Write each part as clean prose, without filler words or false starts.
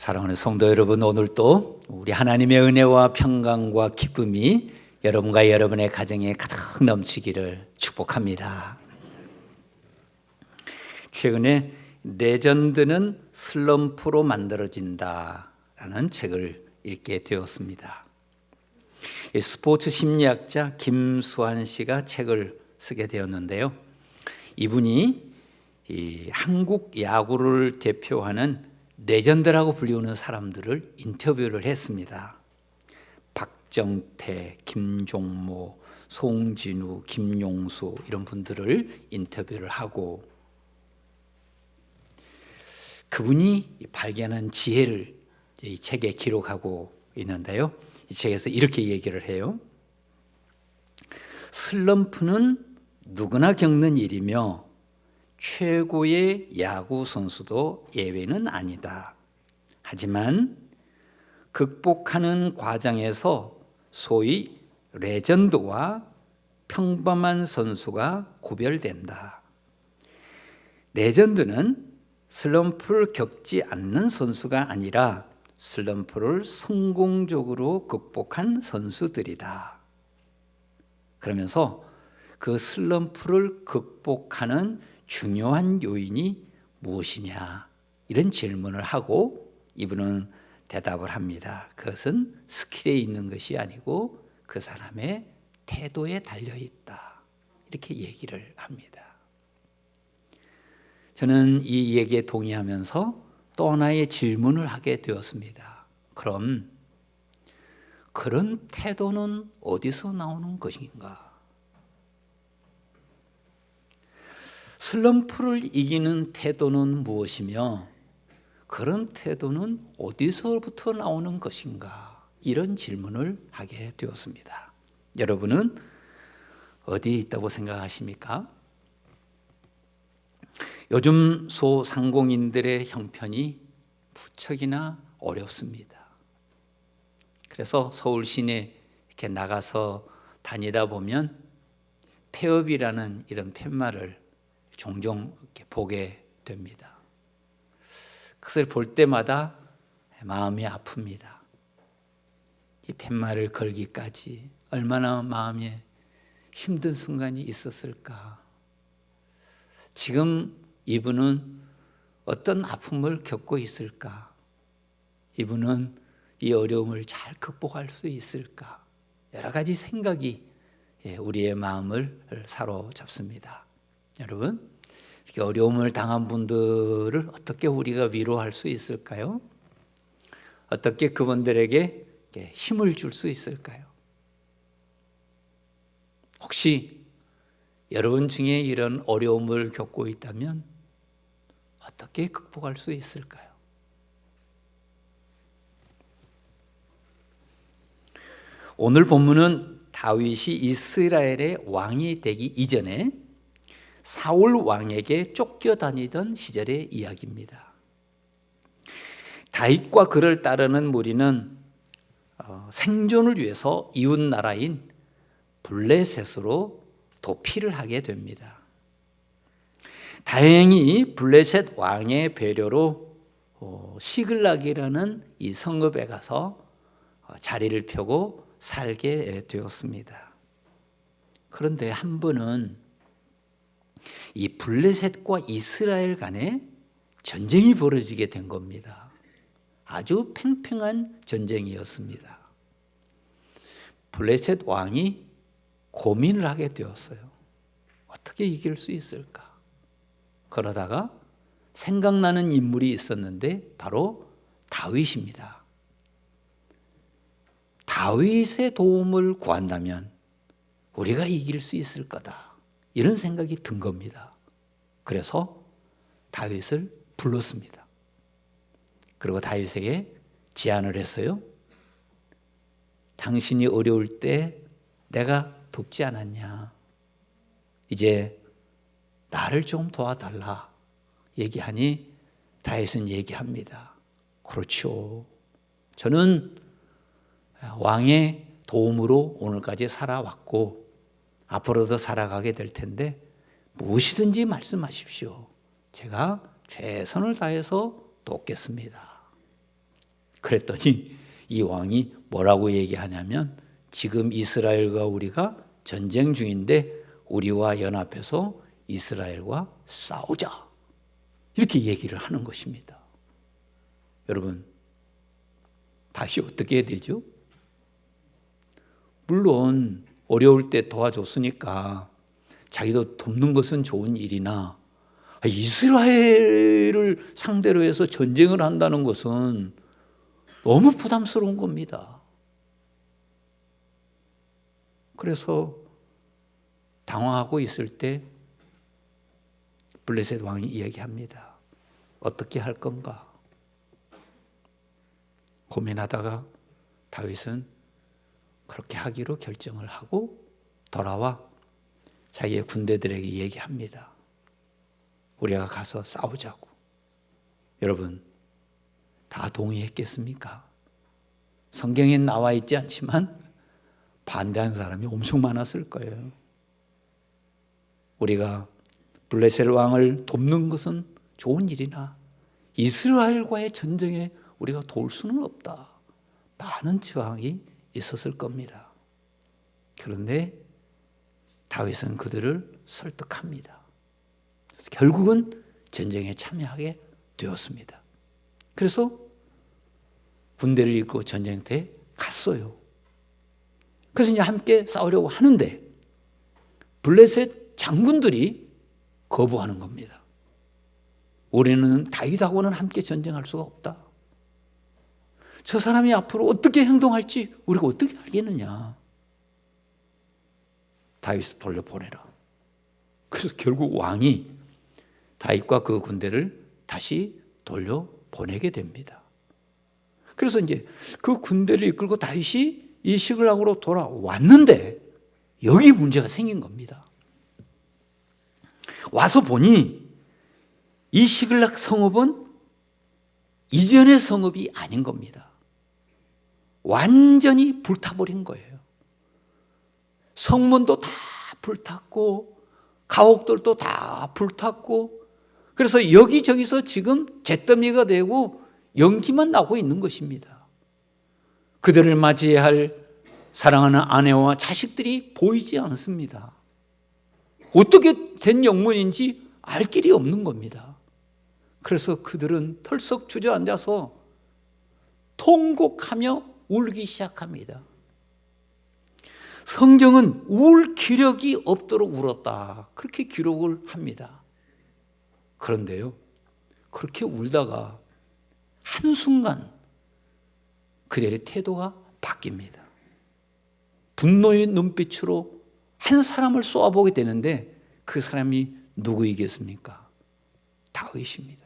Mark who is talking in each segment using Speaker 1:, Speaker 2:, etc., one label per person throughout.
Speaker 1: 사랑하는 성도 여러분, 오늘도 우리 하나님의 은혜와 평강과 기쁨이 여러분과 여러분의 가정에 가득 넘치기를 축복합니다. 최근에 레전드는 슬럼프로 만들어진다라는 책을 읽게 되었습니다. 스포츠 심리학자 김수환 씨가 책을 쓰게 되었는데요. 이분이 한국 야구를 대표하는 레전드라고 불리우는 사람들을 인터뷰를 했습니다. 박정태, 김종모, 송진우, 김용수 이런 분들을 인터뷰를 하고 그분이 발견한 지혜를 이 책에 기록하고 있는데요. 이 책에서 이렇게 얘기를 해요. 슬럼프는 누구나 겪는 일이며 최고의 야구 선수도 예외는 아니다. 하지만 극복하는 과정에서 소위 레전드와 평범한 선수가 구별된다. 레전드는 슬럼프를 겪지 않는 선수가 아니라 슬럼프를 성공적으로 극복한 선수들이다. 그러면서 그 슬럼프를 극복하는 중요한 요인이 무엇이냐 이런 질문을 하고 이분은 대답을 합니다. 그것은 스킬에 있는 것이 아니고 그 사람의 태도에 달려있다 이렇게 얘기를 합니다. 저는 이 얘기에 동의하면서 또 하나의 질문을 하게 되었습니다. 그럼 그런 태도는 어디서 나오는 것인가? 슬럼프를 이기는 태도는 무엇이며 그런 태도는 어디서부터 나오는 것인가? 이런 질문을 하게 되었습니다. 여러분은 어디에 있다고 생각하십니까? 요즘 소상공인들의 형편이 무척이나 어렵습니다. 그래서 서울 시내 이렇게 나가서 다니다 보면 폐업이라는 이런 팻말을 종종 이렇게 보게 됩니다. 그것을 볼 때마다 마음이 아픕니다. 이 팻말을 걸기까지 얼마나 마음에 힘든 순간이 있었을까. 지금 이분은 어떤 아픔을 겪고 있을까. 이분은 이 어려움을 잘 극복할 수 있을까. 여러 가지 생각이 우리의 마음을 사로잡습니다. 여러분, 이렇게 어려움을 당한 분들을 어떻게 우리가 위로할 수 있을까요? 어떻게 그분들에게 힘을 줄 수 있을까요? 혹시 여러분 중에 이런 어려움을 겪고 있다면 어떻게 극복할 수 있을까요? 오늘 본문은 다윗이 이스라엘의 왕이 되기 이전에 사울 왕에게 쫓겨다니던 시절의 이야기입니다. 다윗과 그를 따르는 무리는 생존을 위해서 이웃 나라인 블레셋으로 도피를 하게 됩니다. 다행히 블레셋 왕의 배려로 시글락이라는 이 성읍에 가서 자리를 펴고 살게 되었습니다. 그런데 한 번은 이 블레셋과 이스라엘 간에 전쟁이 벌어지게 된 겁니다. 아주 팽팽한 전쟁이었습니다. 블레셋 왕이 고민을 하게 되었어요. 어떻게 이길 수 있을까? 그러다가 생각나는 인물이 있었는데 바로 다윗입니다. 다윗의 도움을 구한다면 우리가 이길 수 있을 거다. 이런 생각이 든 겁니다. 그래서 다윗을 불렀습니다. 그리고 다윗에게 제안을 했어요. 당신이 어려울 때 내가 돕지 않았냐. 이제 나를 좀 도와달라. 얘기하니 다윗은 얘기합니다. 그렇죠. 저는 왕의 도움으로 오늘까지 살아왔고 앞으로도 살아가게 될 텐데 무엇이든지 말씀하십시오. 제가 최선을 다해서 돕겠습니다. 그랬더니 이 왕이 뭐라고 얘기하냐면 지금 이스라엘과 우리가 전쟁 중인데 우리와 연합해서 이스라엘과 싸우자. 이렇게 얘기를 하는 것입니다. 여러분, 다시 어떻게 해야 되죠? 물론 어려울 때 도와줬으니까 자기도 돕는 것은 좋은 일이나 이스라엘을 상대로 해서 전쟁을 한다는 것은 너무 부담스러운 겁니다. 그래서 당황하고 있을 때 블레셋 왕이 이야기합니다. 어떻게 할 건가? 고민하다가 다윗은 그렇게 하기로 결정을 하고 돌아와 자기의 군대들에게 얘기합니다. 우리가 가서 싸우자고. 여러분, 다 동의했겠습니까? 성경에 나와 있지 않지만 반대한 사람이 엄청 많았을 거예요. 우리가 블레셋 왕을 돕는 것은 좋은 일이나 이스라엘과의 전쟁에 우리가 도울 수는 없다. 많은 저항이 있었을 겁니다. 그런데 다윗은 그들을 설득합니다. 그래서 결국은 전쟁에 참여하게 되었습니다. 그래서 군대를 이끌고 전쟁터에 갔어요. 그래서 이제 함께 싸우려고 하는데 블레셋 장군들이 거부하는 겁니다. 우리는 다윗하고는 함께 전쟁할 수가 없다. 저 사람이 앞으로 어떻게 행동할지 우리가 어떻게 알겠느냐. 다윗을 돌려보내라. 그래서 결국 왕이 다윗과 그 군대를 다시 돌려보내게 됩니다. 그래서 이제 그 군대를 이끌고 다윗이 이 시글락으로 돌아왔는데 여기 문제가 생긴 겁니다. 와서 보니 이 시글락 성읍은 이전의 성읍이 아닌 겁니다. 완전히 불타버린 거예요. 성문도 다 불탔고 가옥들도 다 불탔고 그래서 여기저기서 지금 잿더미가 되고 연기만 나고 있는 것입니다. 그들을 맞이할 사랑하는 아내와 자식들이 보이지 않습니다. 어떻게 된 영문인지 알 길이 없는 겁니다. 그래서 그들은 털썩 주저앉아서 통곡하며 울기 시작합니다. 성경은 울 기력이 없도록 울었다. 그렇게 기록을 합니다. 그런데요, 그렇게 울다가 한순간 그들의 태도가 바뀝니다. 분노의 눈빛으로 한 사람을 쏘아보게 되는데 그 사람이 누구이겠습니까? 다윗입니다.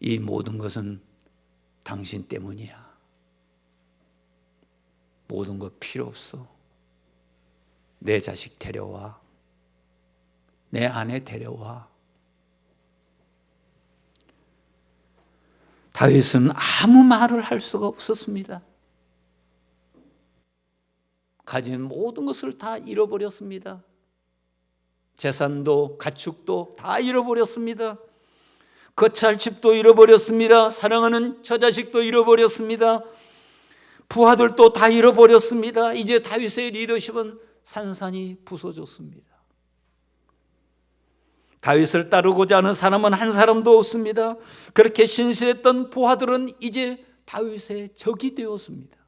Speaker 1: 이 모든 것은 당신 때문이야. 모든 것 필요 없어. 내 자식 데려와. 내 아내 데려와. 다윗은 아무 말을 할 수가 없었습니다. 가진 모든 것을 다 잃어버렸습니다. 재산도 가축도 다 잃어버렸습니다. 거처할 집도 잃어버렸습니다. 사랑하는 처자식도 잃어버렸습니다. 부하들도 다 잃어버렸습니다. 이제 다윗의 리더십은 산산이 부서졌습니다. 다윗을 따르고자 하는 사람은 한 사람도 없습니다. 그렇게 신실했던 부하들은 이제 다윗의 적이 되었습니다.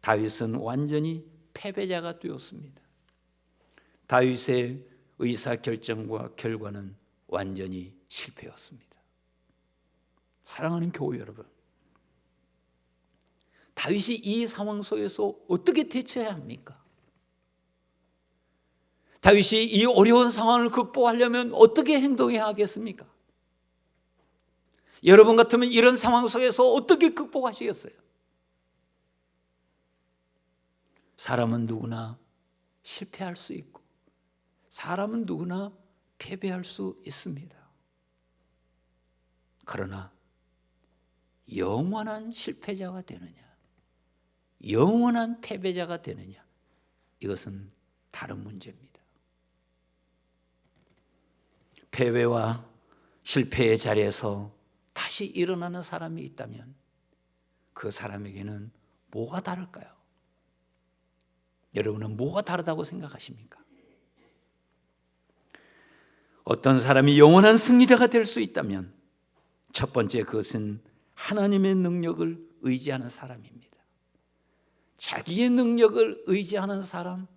Speaker 1: 다윗은 완전히 패배자가 되었습니다. 다윗의 의사결정과 결과는 완전히 실패였습니다. 사랑하는 교회 여러분, 다윗이 이 상황 속에서 어떻게 대처해야 합니까? 다윗이 이 어려운 상황을 극복하려면 어떻게 행동해야 하겠습니까? 여러분 같으면 이런 상황 속에서 어떻게 극복하시겠어요? 사람은 누구나 실패할 수 있고 사람은 누구나 패배할 수 있습니다. 그러나 영원한 실패자가 되느냐, 영원한 패배자가 되느냐, 이것은 다른 문제입니다. 패배와 실패의 자리에서 다시 일어나는 사람이 있다면 그 사람에게는 뭐가 다를까요? 여러분은 뭐가 다르다고 생각하십니까? 어떤 사람이 영원한 승리자가 될 수 있다면 첫 번째 그것은 하나님의 능력을 의지하는 사람입니다. 자기의 능력을 의지하는 사람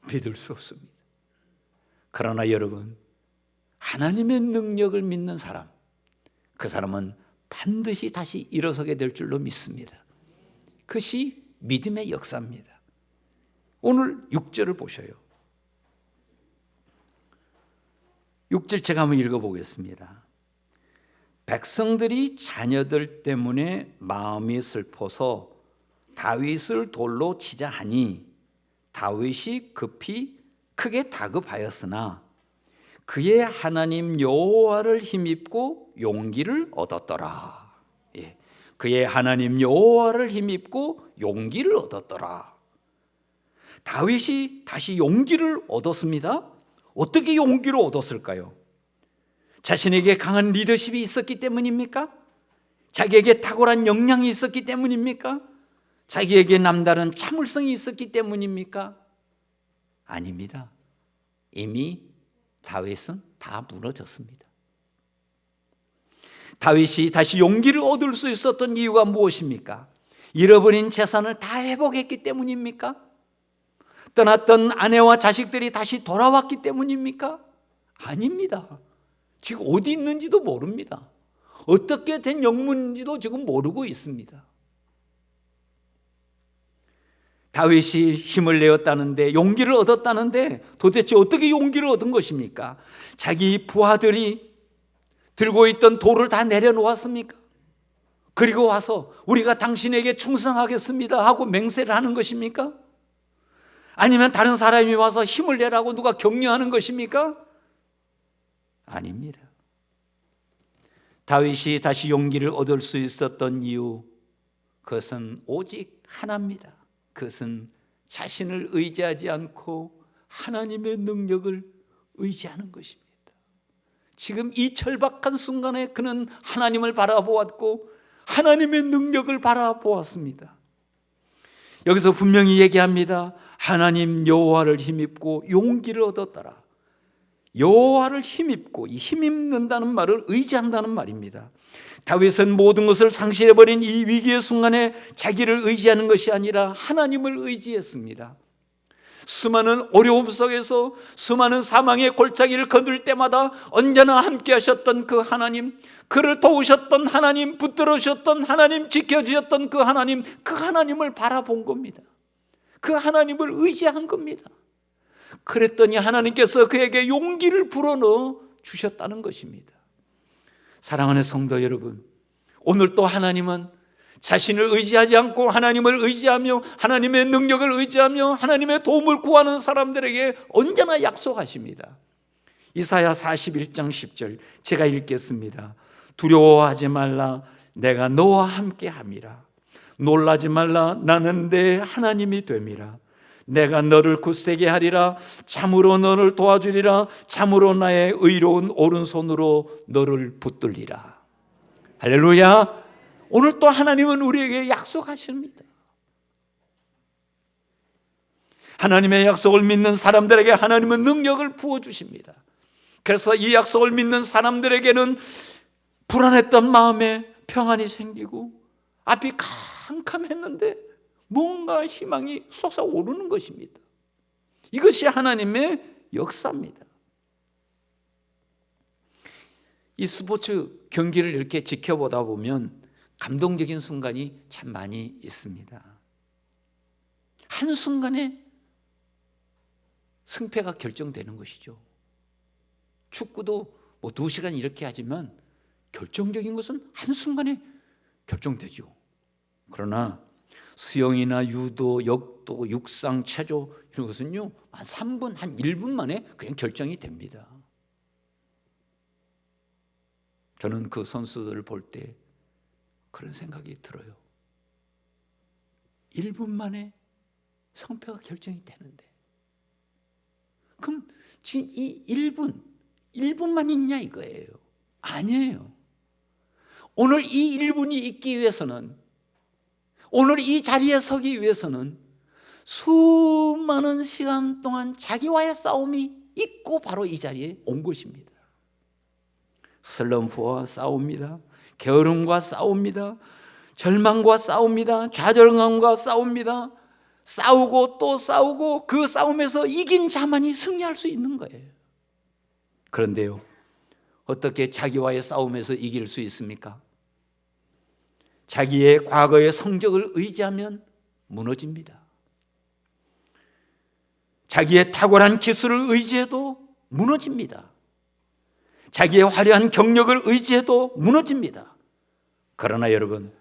Speaker 1: 믿을 수 없습니다. 그러나 여러분, 하나님의 능력을 믿는 사람, 그 사람은 반드시 다시 일어서게 될 줄로 믿습니다. 그것이 믿음의 역사입니다. 오늘 6절을 보셔요. 6절 제가 한번 읽어보겠습니다. 백성들이 자녀들 때문에 마음이 슬퍼서 다윗을 돌로 치자 하니 다윗이 급히 크게 다급하였으나 그의 하나님 여호와를 힘입고 용기를 얻었더라. 예, 그의 하나님 여호와를 힘입고 용기를 얻었더라. 다윗이 다시 용기를 얻었습니다. 어떻게 용기를 얻었을까요? 자신에게 강한 리더십이 있었기 때문입니까? 자기에게 탁월한 역량이 있었기 때문입니까? 자기에게 남다른 참을성이 있었기 때문입니까? 아닙니다. 이미 다윗은 다 무너졌습니다. 다윗이 다시 용기를 얻을 수 있었던 이유가 무엇입니까? 잃어버린 재산을 다 회복했기 때문입니까? 떠났던 아내와 자식들이 다시 돌아왔기 때문입니까? 아닙니다. 지금 어디 있는지도 모릅니다. 어떻게 된 영문인지도 지금 모르고 있습니다. 다윗이 힘을 내었다는데, 용기를 얻었다는데 도대체 어떻게 용기를 얻은 것입니까? 자기 부하들이 들고 있던 돌을 다 내려놓았습니까? 그리고 와서 우리가 당신에게 충성하겠습니다 하고 맹세를 하는 것입니까? 아니면 다른 사람이 와서 힘을 내라고 누가 격려하는 것입니까? 아닙니다. 다윗이 다시 용기를 얻을 수 있었던 이유, 그것은 오직 하나입니다. 그것은 자신을 의지하지 않고 하나님의 능력을 의지하는 것입니다. 지금 이 절박한 순간에 그는 하나님을 바라보았고 하나님의 능력을 바라보았습니다. 여기서 분명히 얘기합니다. 하나님 여호와를 힘입고 용기를 얻었더라. 여호와를 힘입고, 이 힘입는다는 말을 의지한다는 말입니다. 다윗은 모든 것을 상실해버린 이 위기의 순간에 자기를 의지하는 것이 아니라 하나님을 의지했습니다. 수많은 어려움 속에서 수많은 사망의 골짜기를 거둘 때마다 언제나 함께 하셨던 그 하나님, 그를 도우셨던 하나님, 붙들으셨던 하나님, 지켜주셨던 그 하나님을 바라본 겁니다. 그 하나님을 의지한 겁니다. 그랬더니 하나님께서 그에게 용기를 불어넣어 주셨다는 것입니다. 사랑하는 성도 여러분, 오늘 또 하나님은 자신을 의지하지 않고 하나님을 의지하며 하나님의 능력을 의지하며 하나님의 도움을 구하는 사람들에게 언제나 약속하십니다. 이사야 41장 10절 제가 읽겠습니다. 두려워하지 말라, 내가 너와 함께 함이라. 놀라지 말라, 나는 내 하나님이 됨이라. 내가 너를 굳세게 하리라. 참으로 너를 도와주리라. 참으로 나의 의로운 오른손으로 너를 붙들리라. 할렐루야. 오늘 또 하나님은 우리에게 약속하십니다. 하나님의 약속을 믿는 사람들에게 하나님은 능력을 부어주십니다. 그래서 이 약속을 믿는 사람들에게는 불안했던 마음에 평안이 생기고 앞이 캄캄했는데 뭔가 희망이 솟아오르는 것입니다. 이것이 하나님의 역사입니다. 이 스포츠 경기를 이렇게 지켜보다 보면 감동적인 순간이 참 많이 있습니다. 한순간에 승패가 결정되는 것이죠. 축구도 뭐 2시간 이렇게 하지만 결정적인 것은 한순간에 결정되죠. 그러나 수영이나 유도, 역도, 육상, 체조 이런 것은요 한 3분, 한 1분 만에 그냥 결정이 됩니다. 저는 그 선수들을 볼 때 그런 생각이 들어요. 1분 만에 성패가 결정이 되는데, 그럼 지금 이 1분, 1분만 있냐 이거예요. 아니에요. 오늘 이 1분이 있기 위해서는, 오늘 이 자리에 서기 위해서는 수많은 시간 동안 자기와의 싸움이 있고 바로 이 자리에 온 것입니다. 슬럼프와 싸웁니다. 게으름과 싸웁니다. 절망과 싸웁니다. 좌절감과 싸웁니다. 싸우고 또 싸우고 그 싸움에서 이긴 자만이 승리할 수 있는 거예요. 그런데요, 어떻게 자기와의 싸움에서 이길 수 있습니까? 자기의 과거의 성적을 의지하면 무너집니다. 자기의 탁월한 기술을 의지해도 무너집니다. 자기의 화려한 경력을 의지해도 무너집니다. 그러나 여러분,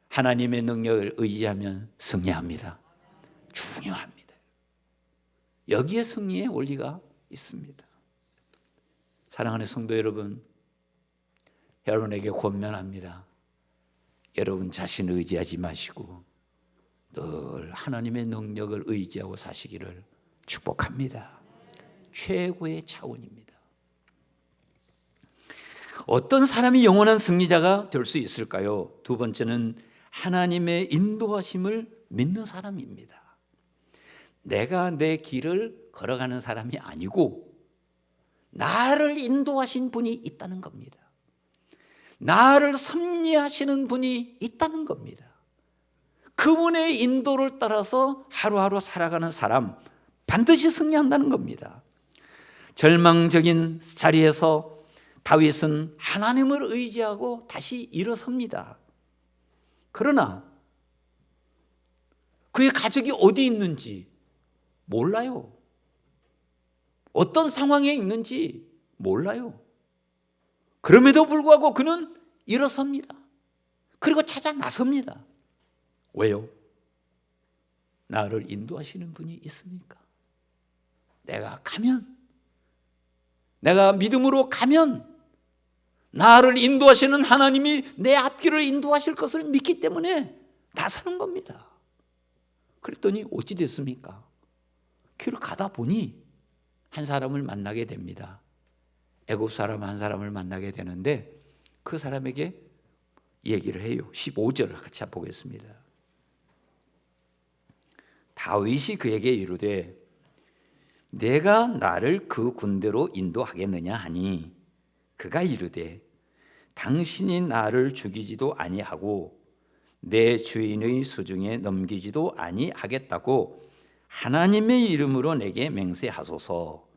Speaker 1: 하나님의 능력을 의지하면 승리합니다. 중요합니다. 여기에 승리의 원리가 있습니다. 사랑하는 성도 여러분, 여러분에게 권면합니다. 여러분 자신을 의지하지 마시고 늘 하나님의 능력을 의지하고 사시기를 축복합니다. 최고의 차원입니다. 어떤 사람이 영원한 승리자가 될 수 있을까요? 두 번째는 하나님의 인도하심을 믿는 사람입니다. 내가 내 길을 걸어가는 사람이 아니고 나를 인도하신 분이 있다는 겁니다. 나를 섭리하시는 분이 있다는 겁니다. 그분의 인도를 따라서 하루하루 살아가는 사람, 반드시 승리한다는 겁니다. 절망적인 자리에서 다윗은 하나님을 의지하고 다시 일어섭니다. 그러나 그의 가족이 어디 있는지 몰라요. 어떤 상황에 있는지 몰라요. 그럼에도 불구하고 그는 일어섭니다. 그리고 찾아 나섭니다. 왜요? 나를 인도하시는 분이 있으니까. 내가 가면, 내가 믿음으로 가면 나를 인도하시는 하나님이 내 앞길을 인도하실 것을 믿기 때문에 나서는 겁니다. 그랬더니 어찌 됐습니까? 길을 가다 보니 한 사람을 만나게 됩니다. 애굽 사람 한 사람을 만나게 되는데 그 사람에게 얘기를 해요. 15절을 같이 보겠습니다. 다윗이 그에게 이르되 내가 나를 그 군대로 인도하겠느냐 하니 그가 이르되 당신이 나를 죽이지도 아니하고 내 주인의 수중에 넘기지도 아니하겠다고 하나님의 이름으로 내게 맹세하소서.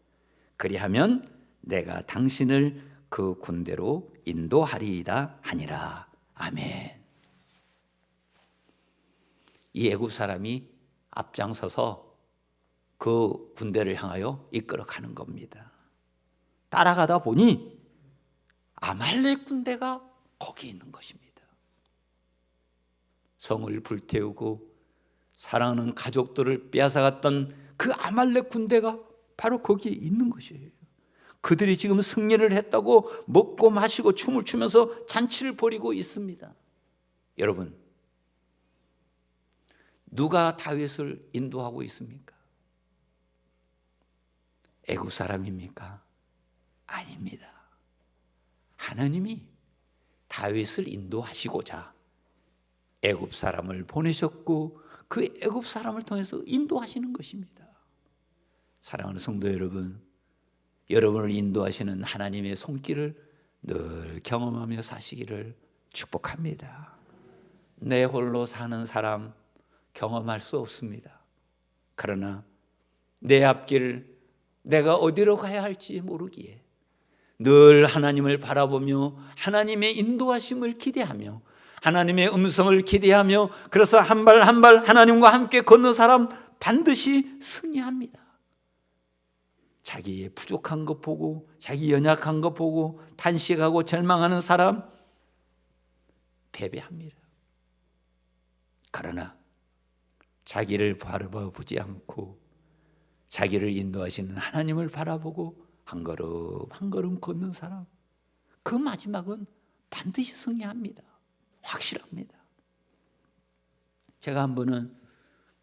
Speaker 1: 그리하면 내가 당신을 그 군대로 인도하리이다 하니라. 아멘. 이 애굽 사람이 앞장서서 그 군대를 향하여 이끌어가는 겁니다. 따라가다 보니 아말렉 군대가 거기 있는 것입니다. 성을 불태우고 사랑하는 가족들을 빼앗아갔던 그 아말렉 군대가 바로 거기에 있는 것이에요. 그들이 지금 승리를 했다고 먹고 마시고 춤을 추면서 잔치를 벌이고 있습니다. 여러분, 누가 다윗을 인도하고 있습니까? 애굽 사람입니까? 아닙니다. 하나님이 다윗을 인도하시고자 애굽 사람을 보내셨고 그 애굽 사람을 통해서 인도하시는 것입니다. 사랑하는 성도 여러분, 여러분을 인도하시는 하나님의 손길을 늘 경험하며 사시기를 축복합니다. 내 홀로 사는 사람 경험할 수 없습니다. 그러나 내 앞길 내가 어디로 가야 할지 모르기에 늘 하나님을 바라보며 하나님의 인도하심을 기대하며 하나님의 음성을 기대하며 그래서 한 발 한 발 하나님과 함께 걷는 사람 반드시 승리합니다. 자기의 부족한 것 보고 자기 연약한 것 보고 탄식하고 절망하는 사람 패배합니다. 그러나 자기를 바라보지 않고 자기를 인도하시는 하나님을 바라보고 한 걸음 한 걸음 걷는 사람, 그 마지막은 반드시 승리합니다. 확실합니다. 제가 한 번은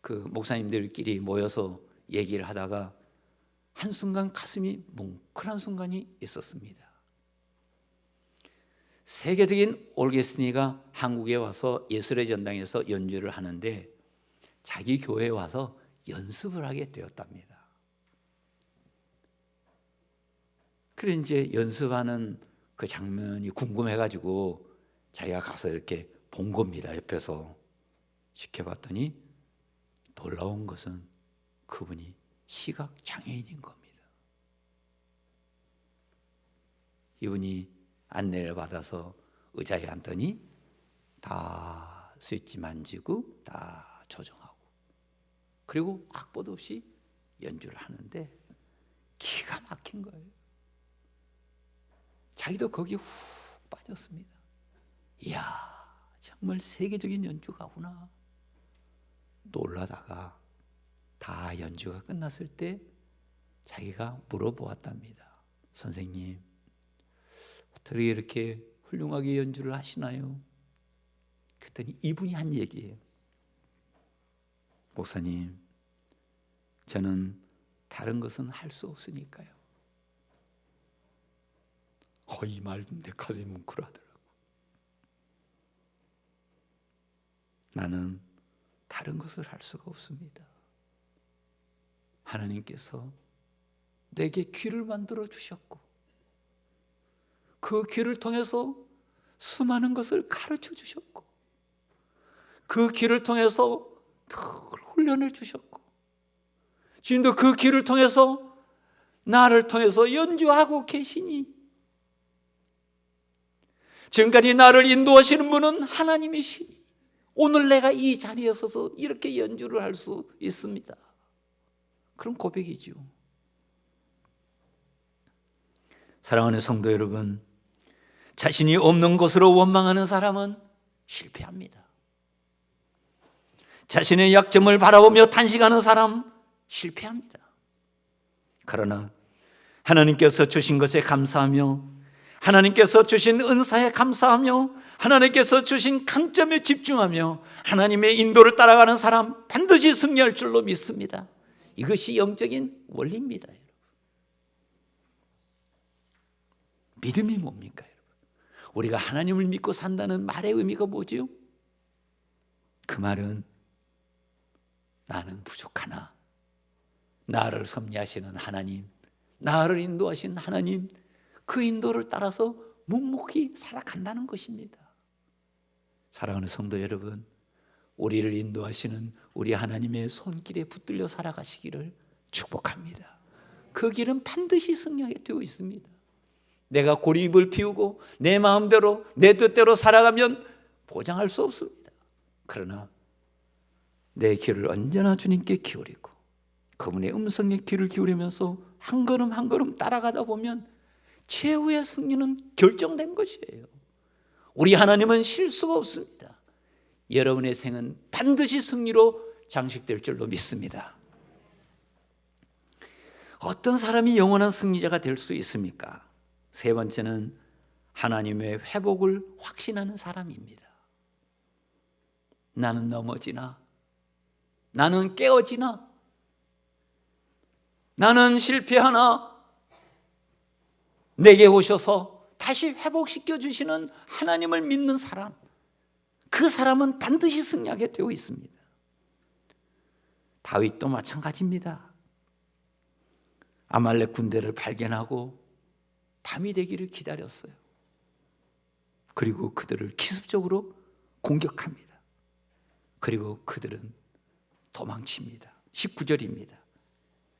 Speaker 1: 그 목사님들끼리 모여서 얘기를 하다가 한순간 가슴이 뭉클한 순간이 있었습니다. 세계적인 오르게스니가 한국에 와서 예술의 전당에서 연주를 하는데 자기 교회에 와서 연습을 하게 되었답니다. 그래 이제 연습하는 그 장면이 궁금해가지고 자기가 가서 이렇게 본 겁니다. 옆에서 지켜봤더니 놀라운 것은 그분이 시각 장애인인 겁니다. 이분이 안내를 받아서 의자에 앉더니 다 스위치 만지고 다 조정하고 그리고 악보도 없이 연주를 하는데 기가 막힌 거예요. 자기도 거기에 훅 빠졌습니다. 이야, 정말 세계적인 연주가구나. 놀라다가 다 연주가 끝났을 때 자기가 물어보았답니다. 선생님, 어떻게 이렇게 훌륭하게 연주를 하시나요? 그랬더니 이분이 한 얘기예요. 목사님, 저는 다른 것은 할 수 없으니까요. 이 말 듣는데 가슴이 뭉클하더라고. 나는 다른 것을 할 수가 없습니다. 하나님께서 내게 귀를 만들어 주셨고 그 귀를 통해서 수많은 것을 가르쳐 주셨고 그 귀를 통해서 늘 훈련해 주셨고 지금도 그 귀를 통해서 나를 통해서 연주하고 계시니 지금까지 나를 인도하시는 분은 하나님이시니 오늘 내가 이 자리에 서서 이렇게 연주를 할 수 있습니다. 그런 고백이죠. 사랑하는 성도 여러분, 자신이 없는 것으로 원망하는 사람은 실패합니다. 자신의 약점을 바라보며 탄식하는 사람 실패합니다. 그러나 하나님께서 주신 것에 감사하며 하나님께서 주신 은사에 감사하며 하나님께서 주신 강점에 집중하며 하나님의 인도를 따라가는 사람 반드시 승리할 줄로 믿습니다. 이것이 영적인 원리입니다. 여러분. 믿음이 뭡니까? 여러분? 우리가 하나님을 믿고 산다는 말의 의미가 뭐지요? 그 말은 나는 부족하나 나를 섭리하시는 하나님, 나를 인도하신 하나님, 그 인도를 따라서 묵묵히 살아간다는 것입니다. 사랑하는 성도 여러분, 우리를 인도하시는 우리 하나님의 손길에 붙들려 살아가시기를 축복합니다. 그 길은 반드시 승리하게 되어 있습니다. 내가 고집을 피우고 내 마음대로 내 뜻대로 살아가면 보장할 수 없습니다. 그러나 내 귀를 언제나 주님께 기울이고 그분의 음성에 귀를 기울이면서 한 걸음 한 걸음 따라가다 보면 최후의 승리는 결정된 것이에요. 우리 하나님은 실수가 없습니다. 여러분의 생은 반드시 승리로 장식될 줄로 믿습니다. 어떤 사람이 영원한 승리자가 될 수 있습니까? 세 번째는 하나님의 회복을 확신하는 사람입니다. 나는 넘어지나, 나는 깨어지나, 나는 실패하나 내게 오셔서 다시 회복시켜 주시는 하나님을 믿는 사람, 그 사람은 반드시 승리하게 되어 있습니다. 다윗도 마찬가지입니다. 아말렉 군대를 발견하고 밤이 되기를 기다렸어요. 그리고 그들을 기습적으로 공격합니다. 그리고 그들은 도망칩니다. 19절입니다.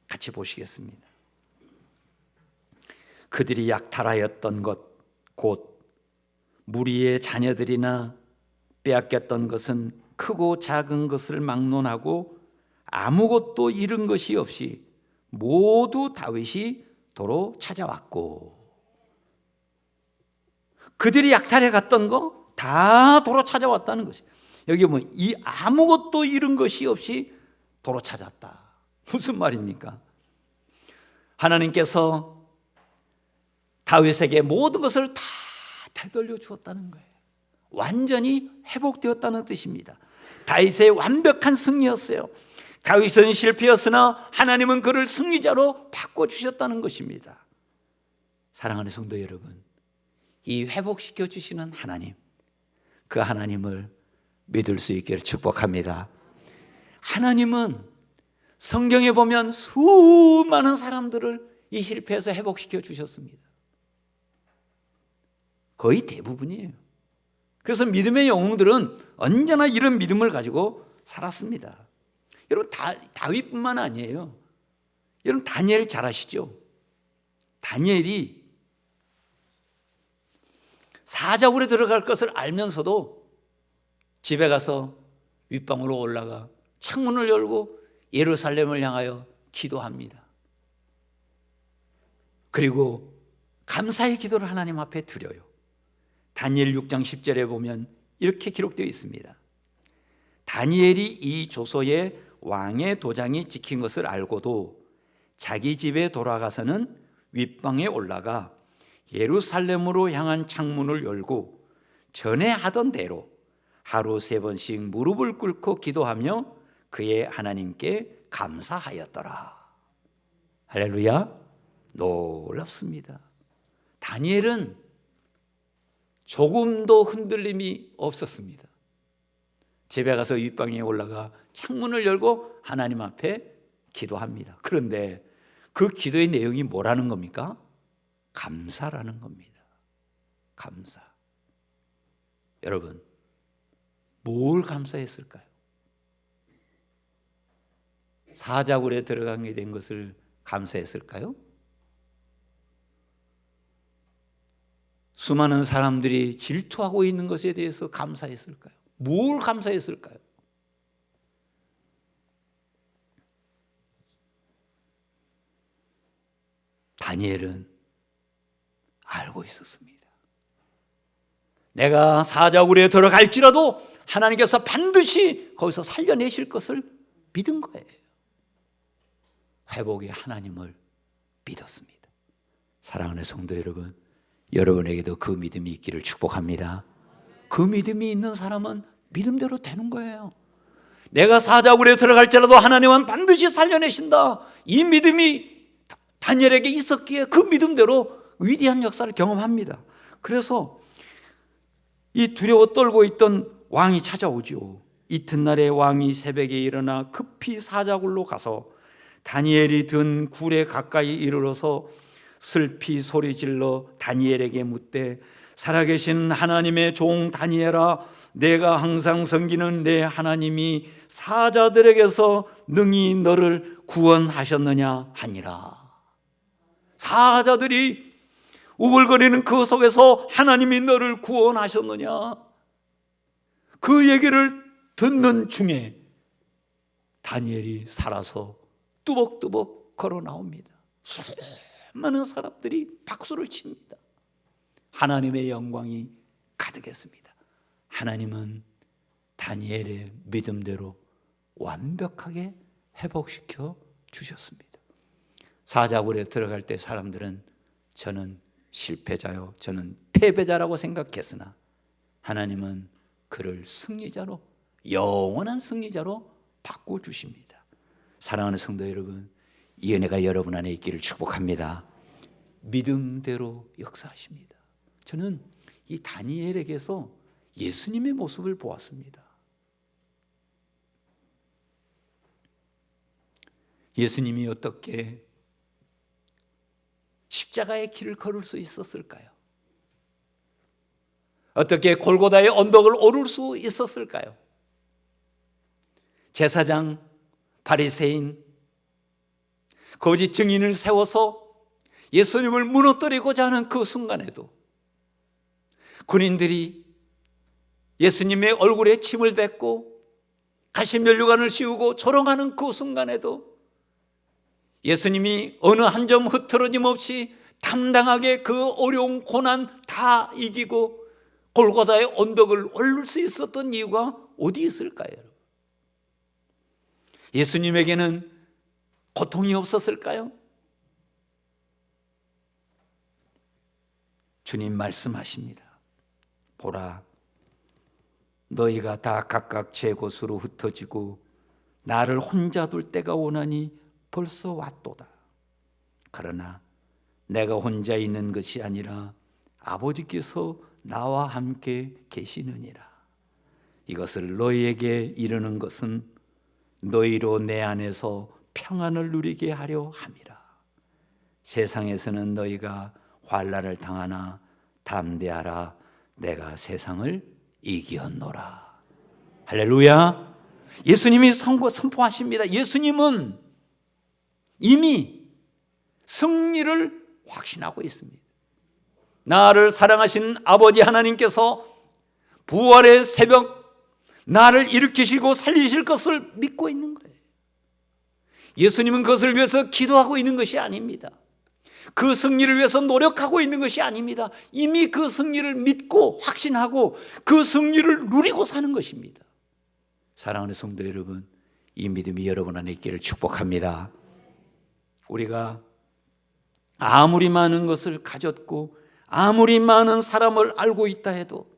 Speaker 1: 같이 보시겠습니다. 그들이 약탈하였던 것 곧 무리의 자녀들이나 빼앗겼던 것은 크고 작은 것을 막론하고 아무것도 잃은 것이 없이 모두 다윗이 도로 찾아왔고, 그들이 약탈해 갔던 거 다 도로 찾아왔다는 것이, 여기 보면 이 아무것도 잃은 것이 없이 도로 찾았다. 무슨 말입니까? 하나님께서 다윗에게 모든 것을 다 되돌려 주었다는 거예요. 완전히 회복되었다는 뜻입니다. 다윗의 완벽한 승리였어요. 다윗은 실패였으나 하나님은 그를 승리자로 바꿔주셨다는 것입니다. 사랑하는 성도 여러분, 이 회복시켜 주시는 하나님, 그 하나님을 믿을 수 있기를 축복합니다. 하나님은 성경에 보면 수많은 사람들을 이 실패에서 회복시켜 주셨습니다. 거의 대부분이에요. 그래서 믿음의 영웅들은 언제나 이런 믿음을 가지고 살았습니다. 여러분, 다윗뿐만 아니에요. 여러분, 다니엘 잘 아시죠? 다니엘이 사자굴에 들어갈 것을 알면서도 집에 가서 윗방으로 올라가 창문을 열고 예루살렘을 향하여 기도합니다. 그리고 감사의 기도를 하나님 앞에 드려요. 다니엘 6장 10절에 보면 이렇게 기록되어 있습니다. 다니엘이 이 조서에 왕의 도장이 찍힌 것을 알고도 자기 집에 돌아가서는 윗방에 올라가 예루살렘으로 향한 창문을 열고 전에 하던 대로 하루 3번씩 무릎을 꿇고 기도하며 그의 하나님께 감사하였더라. 할렐루야. 놀랍습니다. 다니엘은 조금도 흔들림이 없었습니다. 집에 가서 윗방에 올라가 창문을 열고 하나님 앞에 기도합니다. 그런데 그 기도의 내용이 뭐라는 겁니까? 감사라는 겁니다. 감사. 여러분, 뭘 감사했을까요? 사자굴에 들어가게 된 것을 감사했을까요? 수많은 사람들이 질투하고 있는 것에 대해서 감사했을까요? 뭘 감사했을까요? 다니엘은 알고 있었습니다. 내가 사자굴에 들어갈지라도 하나님께서 반드시 거기서 살려내실 것을 믿은 거예요. 회복의 하나님을 믿었습니다. 사랑하는 성도 여러분, 여러분에게도 그 믿음이 있기를 축복합니다. 그 믿음이 있는 사람은 믿음대로 되는 거예요. 내가 사자굴에 들어갈지라도 하나님은 반드시 살려내신다. 이 믿음이 다니엘에게 있었기에 그 믿음대로 위대한 역사를 경험합니다. 그래서 이 두려워 떨고 있던 왕이 찾아오죠. 이튿날에 왕이 새벽에 일어나 급히 사자굴로 가서 다니엘이 든 굴에 가까이 이르러서 슬피 소리질러 다니엘에게 묻되 살아계신 하나님의 종 다니엘아, 내가 항상 섬기는 내 하나님이 사자들에게서 능히 너를 구원하셨느냐 하니라. 사자들이 우글거리는 그 속에서 하나님이 너를 구원하셨느냐, 그 얘기를 듣는 중에 다니엘이 살아서 뚜벅뚜벅 걸어 나옵니다. 수많은 사람들이 박수를 칩니다. 하나님의 영광이 가득했습니다. 하나님은 다니엘의 믿음대로 완벽하게 회복시켜 주셨습니다. 사자굴에 들어갈 때 사람들은 저는 실패자요, 저는 패배자라고 생각했으나 하나님은 그를 승리자로, 영원한 승리자로 바꿔주십니다. 사랑하는 성도 여러분, 이 은혜가 여러분 안에 있기를 축복합니다. 믿음대로 역사하십니다. 저는 이 다니엘에게서 예수님의 모습을 보았습니다. 예수님이 어떻게 십자가의 길을 걸을 수 있었을까요? 어떻게 골고다의 언덕을 오를 수 있었을까요? 제사장, 바리새인, 거짓 증인을 세워서 예수님을 무너뜨리고자 하는 그 순간에도 군인들이 예수님의 얼굴에 침을 뱉고 가시면류관을 씌우고 조롱하는 그 순간에도 예수님이 어느 한 점 흐트러짐 없이 당당하게 그 어려운 고난 다 이기고 골고다의 언덕을 오를 수 있었던 이유가 어디 있을까요, 여러분? 예수님에게는 고통이 없었을까요? 주님 말씀하십니다. 보라, 너희가 다 각각 제 곳으로 흩어지고 나를 혼자 둘 때가 오나니 벌써 왔도다. 그러나 내가 혼자 있는 것이 아니라 아버지께서 나와 함께 계시느니라. 이것을 너희에게 이르는 것은 너희로 내 안에서 평안을 누리게 하려 함이라. 세상에서는 너희가 환난을 당하나 담대하라. 내가 세상을 이기었노라. 할렐루야. 예수님이 선포하십니다. 예수님은 이미 승리를 확신하고 있습니다. 나를 사랑하신 아버지 하나님께서 부활의 새벽 나를 일으키시고 살리실 것을 믿고 있는 거예요. 예수님은 그것을 위해서 기도하고 있는 것이 아닙니다. 그 승리를 위해서 노력하고 있는 것이 아닙니다. 이미 그 승리를 믿고 확신하고 그 승리를 누리고 사는 것입니다. 사랑하는 성도 여러분, 이 믿음이 여러분 안에 있기를 축복합니다. 우리가 아무리 많은 것을 가졌고 아무리 많은 사람을 알고 있다 해도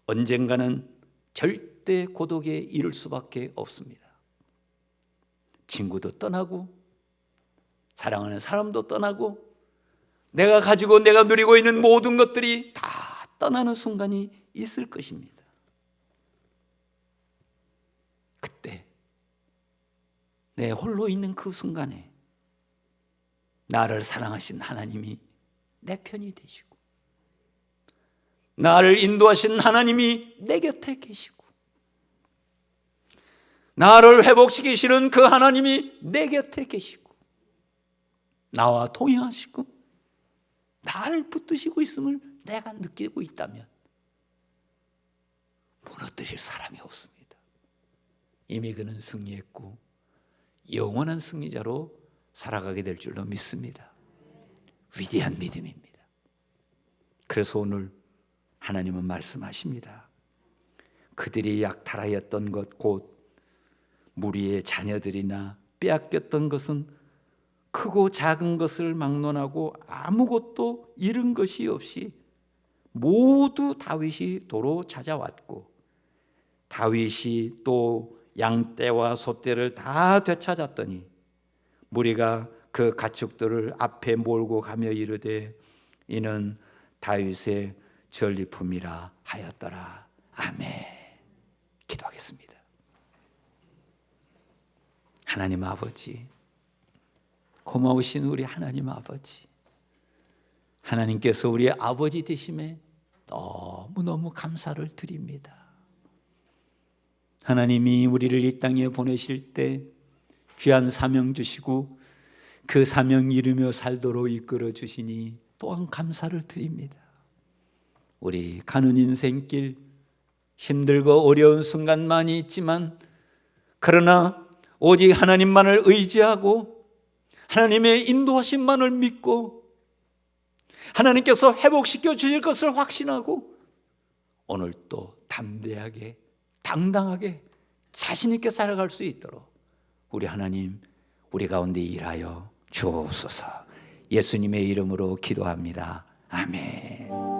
Speaker 1: 언젠가는 절대 고독에 이를 수밖에 없습니다. 친구도 떠나고 사랑하는 사람도 떠나고 내가 가지고 내가 누리고 있는 모든 것들이 다 떠나는 순간이 있을 것입니다. 그때 내 홀로 있는 그 순간에 나를 사랑하신 하나님이 내 편이 되시고 나를 인도하신 하나님이 내 곁에 계시고 나를 회복시키시는 그 하나님이 내 곁에 계시고 나와 동행하시고 나를 붙드시고 있음을 내가 느끼고 있다면 무너뜨릴 사람이 없습니다. 이미 그는 승리했고 영원한 승리자로 살아가게 될 줄로 믿습니다. 위대한 믿음입니다. 그래서 오늘 하나님은 말씀하십니다. 그들이 약탈하였던 것 곧 무리의 자녀들이나 빼앗겼던 것은 크고 작은 것을 막론하고 아무것도 잃은 것이 없이 모두 다윗이 도로 찾아왔고 다윗이 또 양떼와 소떼를 다 되찾았더니 무리가 그 가축들을 앞에 몰고 가며 이르되 이는 다윗의 전리품이라 하였더라. 아멘. 기도하겠습니다. 하나님 아버지, 고마우신 우리 하나님 아버지, 하나님께서 우리의 아버지 되심에 너무너무 감사를 드립니다. 하나님이 우리를 이 땅에 보내실 때 귀한 사명 주시고 그 사명 이루며 살도록 이끌어 주시니 또한 감사를 드립니다. 우리 가는 인생길 힘들고 어려운 순간 많이 있지만 그러나 오직 하나님만을 의지하고 하나님의 인도하심만을 믿고 하나님께서 회복시켜 주실 것을 확신하고 오늘 또 담대하게 당당하게 자신 있게 살아갈 수 있도록 우리 하나님 우리 가운데 일하여 주옵소서. 예수님의 이름으로 기도합니다. 아멘.